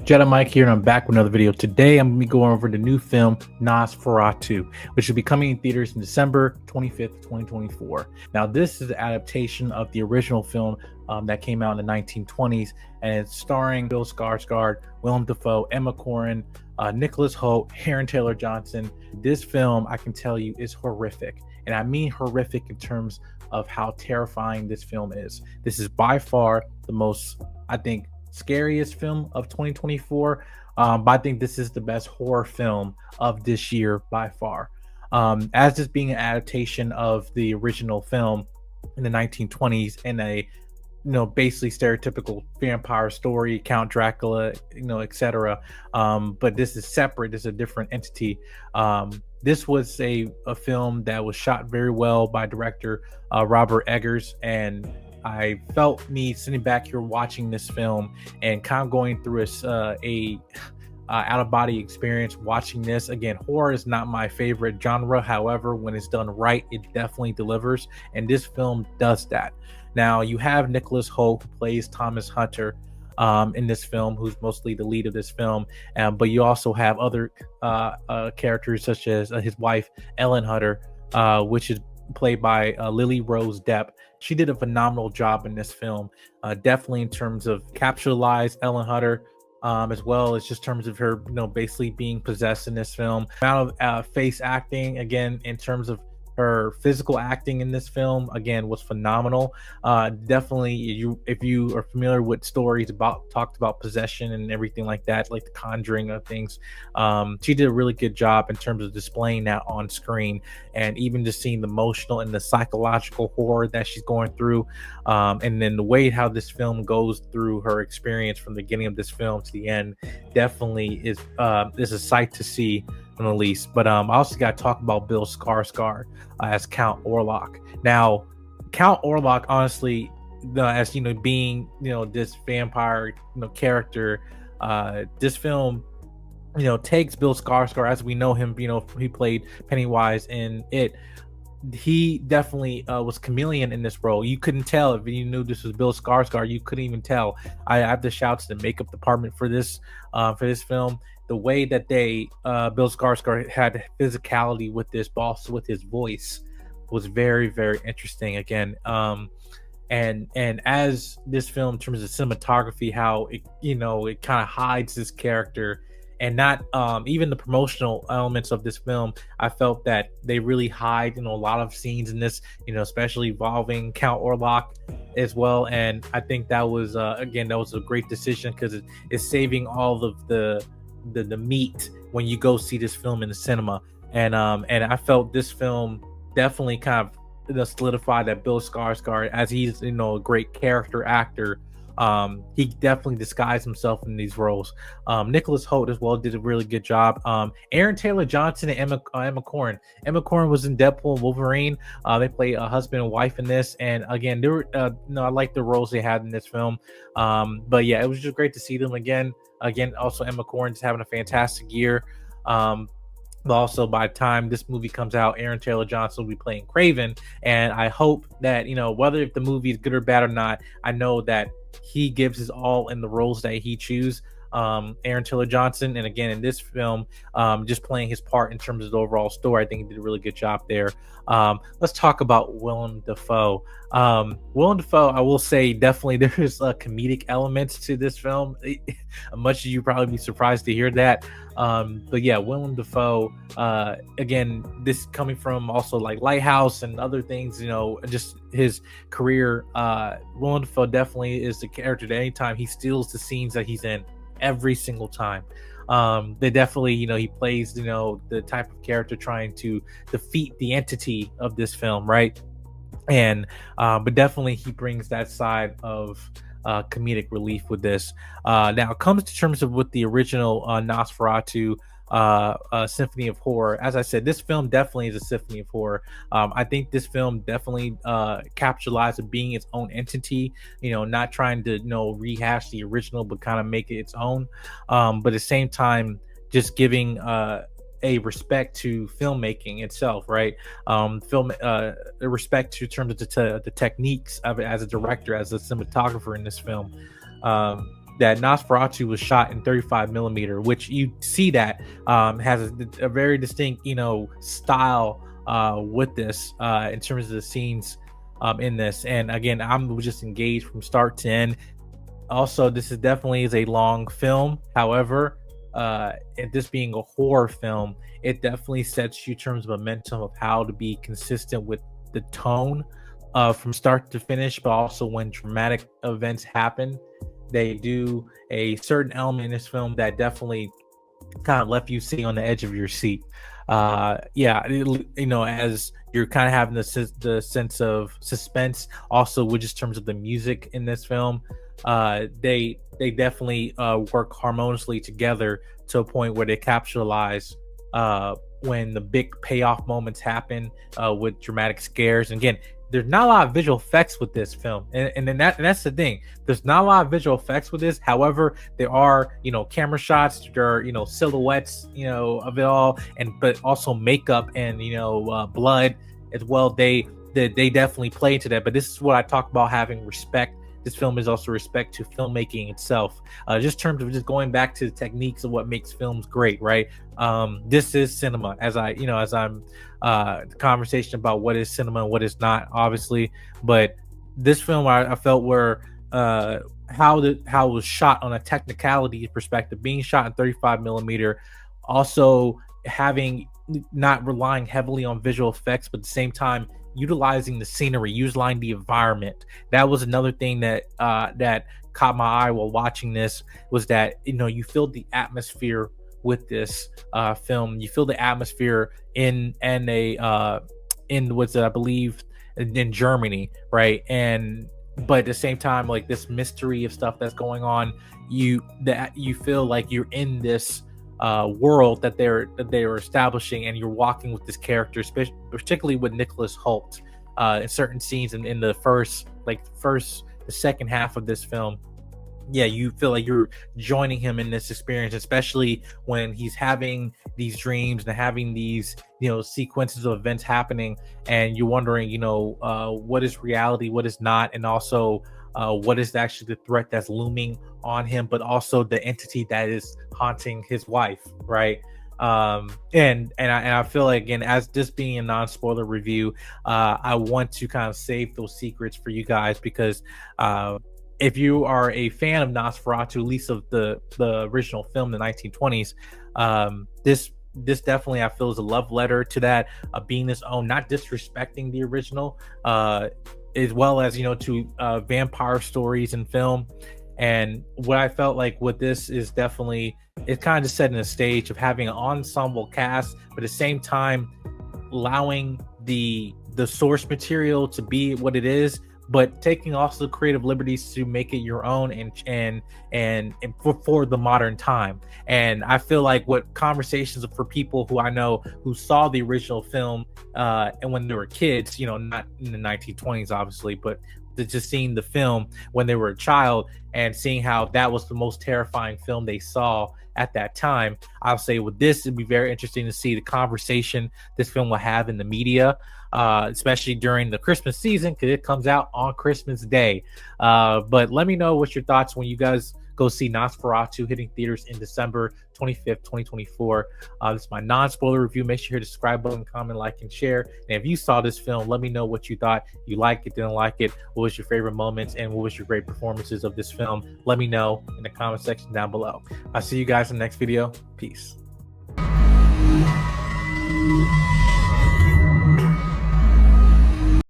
Jedi Mike here, and I'm back with another video. Today, I'm going to be going over the new film Nosferatu, which will be coming in theaters in December 25th, 2024. Now, this is an adaptation of the original film that came out in the 1920s, and it's starring Bill Skarsgård, Willem Dafoe, Emma Corrin, Nicholas Hoult, Aaron Taylor Johnson. This film, I can tell you, is horrific, and I mean horrific in terms of how terrifying this film is. This is by far the most, I think, scariest film of 2024, but I think this is the best horror film of this year by far. As this being an adaptation of the original film in the 1920s and a basically stereotypical vampire story, Count Dracula, etc. But this is separate. This is a different entity. This was a film that was shot very well by director Robert Eggers, and I felt me sitting back here watching this film and kind of going through a out-of-body experience watching this. Again, horror is not my favorite genre. However, when it's done right, it definitely delivers, and this film does that. Now, you have Nicholas Hoult, who plays Thomas Hunter in this film, who's mostly the lead of this film, but you also have other characters such as his wife, Ellen Hunter, which is played by Lily Rose Depp. She did a phenomenal job in this film, definitely in terms of capitalize Ellen Hunter, as well as just terms of her, basically being possessed in this film. Amount of face acting, again, in terms of her physical acting in this film, again, was phenomenal. Definitely, if you are familiar with stories talked about possession and everything like that, like the Conjuring of things, she did a really good job in terms of displaying that on screen, and even just seeing the emotional and the psychological horror that she's going through, and then the way how this film goes through her experience from the beginning of this film to the end, definitely is a sight to see, on the least. But I also got to talk about Bill Skarsgård as Count Orlok. Now, Count Orlok, honestly, as being this vampire character, this film takes Bill Skarsgård as we know him. He played Pennywise in it. He definitely was chameleon in this role. You couldn't tell if you knew this was Bill Skarsgård. You couldn't even tell. I have to shout to the makeup department for this film. The way that they Bill Skarsgård had physicality with this boss, with his voice, was very, very interesting. Again, and as this film, in terms of cinematography, how it it kind of hides this character, and not even the promotional elements of this film, I felt that they really hide a lot of scenes in this, especially involving Count Orlok as well. And I think that was again, that was a great decision, because it's saving all of the meat when you go see this film in the cinema. And I felt this film definitely kind of solidified that Bill Skarsgård, as he's a great character actor, he definitely disguised himself in these roles. Nicholas Hoult as well did a really good job. Aaron Taylor Johnson and Emma Corrin. Emma Corrin was in Deadpool and Wolverine. They play a husband and wife in this, and again, they were I like the roles they had in this film. But yeah, it was just great to see them again. Also Emma Corrin's having a fantastic year. But also, by the time this movie comes out, Aaron Taylor Johnson will be playing Craven, and I hope that whether if the movie is good or bad or not, I know that he gives his all in the roles that he chooses. Aaron Taylor Johnson, and again in this film, just playing his part in terms of the overall story, I think he did a really good job there. Let's talk about Willem Dafoe. Willem Dafoe, I will say, definitely there's comedic elements to this film. Much as you probably be surprised to hear that. But yeah, Willem Dafoe, again, this coming from also like Lighthouse and other things, just his career. Willem Dafoe definitely is the character that anytime he steals the scenes that he's in, every single time. They definitely, he plays, the type of character trying to defeat the entity of this film, right? And but definitely he brings that side of comedic relief with this. Now it comes to terms of with the original Nosferatu Symphony of Horror. As I said, this film definitely is a symphony of horror. I think this film definitely capitalized on being its own entity, not trying to rehash the original, but kind of make it its own, but at the same time just giving a respect to filmmaking itself, right? Respect to terms of the techniques of it as a director, as a cinematographer in this film. that Nosferatu was shot in 35 millimeter, which you see that has a very distinct, style with this in terms of the scenes in this. And again, I'm just engaged from start to end. Also, this is definitely is a long film. However, and this being a horror film, it definitely sets you terms of momentum of how to be consistent with the tone from start to finish, but also when dramatic events happen, they do a certain element in this film that definitely kind of left you sitting on the edge of your seat. As you're kind of having the sense of suspense, also with just terms of the music in this film, they definitely work harmoniously together to a point where they capitalize when the big payoff moments happen with dramatic scares. And again, there's not a lot of visual effects with this film, and that's the thing. There's not a lot of visual effects with this. However, there are camera shots, there are silhouettes of it all, but also makeup and blood as well. They definitely play into that. But this is what I talk about having respect. This film is also respect to filmmaking itself. Just in terms of just going back to the techniques of what makes films great, right? This is cinema. As I'm the conversation about what is cinema and what is not, obviously. But this film, I felt were how it was shot on a technicality perspective, being shot in 35 millimeter, also having not relying heavily on visual effects, but at the same time utilizing the scenery, utilizing the environment. That was another thing that that caught my eye while watching this, was that you feel the atmosphere with this film. You feel the atmosphere in what's it, I believe in Germany, right? But at the same time, like this mystery of stuff that's going on, you feel like you're in this world that they're establishing, and you're walking with this character, particularly with Nicholas Hoult in certain scenes in the second half of this film. Yeah, you feel like you're joining him in this experience, especially when he's having these dreams and having these sequences of events happening, and you're wondering what is reality, what is not, and also what is actually the threat that's looming on him, but also the entity that is haunting his wife, right? And I feel like, again, as this being a non-spoiler review, I want to kind of save those secrets for you guys, because if you are a fan of Nosferatu, at least of the original film, the 1920s, this definitely, I feel, is a love letter to that, being its own, not disrespecting the original, as well as to vampire stories in film. And what I felt like with this is definitely, it's kind of just setting a stage of having an ensemble cast, but at the same time allowing the source material to be what it is, but taking also creative liberties to make it your own and for the modern time. And I feel like what conversations for people who I know who saw the original film and when they were kids, not in the 1920s, obviously, but just seeing the film when they were a child and seeing how that was the most terrifying film they saw at that time. I'll say with this, it'd be very interesting to see the conversation this film will have in the media, especially during the Christmas season, because it comes out on Christmas Day. But let me know what your thoughts when you guys go see Nosferatu, hitting theaters in December 25th, 2024. This is my non-spoiler review. Make sure you hit the subscribe button, comment, like, and share. And if you saw this film, let me know what you thought. You liked it, didn't like it, what was your favorite moments, and what was your great performances of this film. Let me know in the comment section down below. I'll see you guys in the next video. Peace.